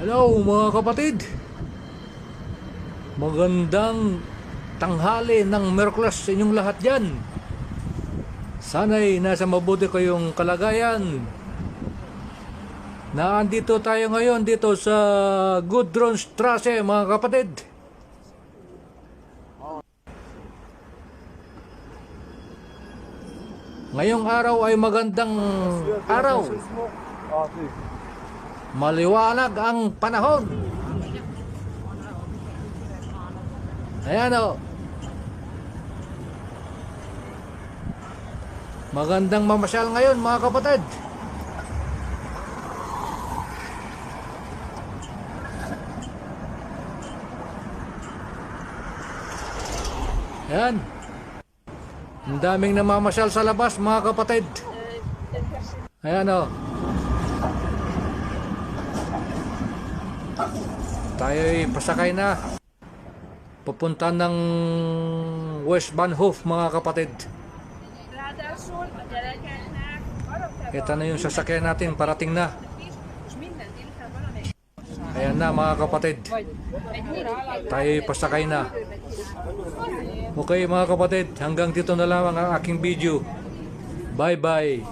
Hello mga kapatid. Magandang tanghali ng Miyerkules sa inyong lahat dyan. Sana'y nasa mabuti kayong kalagayan. Naandito tayo ngayon dito sa Gudrunstrasse mga kapatid. Ngayong araw ay magandang araw. Maliwanag ang panahon. Ayan o. Magandang mamasyal ngayon mga kapatid. Ayan. Ang daming namamasyal sa labas mga kapatid. Ayan o. Tayo'y pasakay na. Pupunta ng West Bahnhof mga kapatid. Ito na yung sasakyan natin, parating na. Ayan na mga kapatid. Tayo'y pasakay na. Okay mga kapatid, hanggang dito na lamang ang aking video. Bye bye.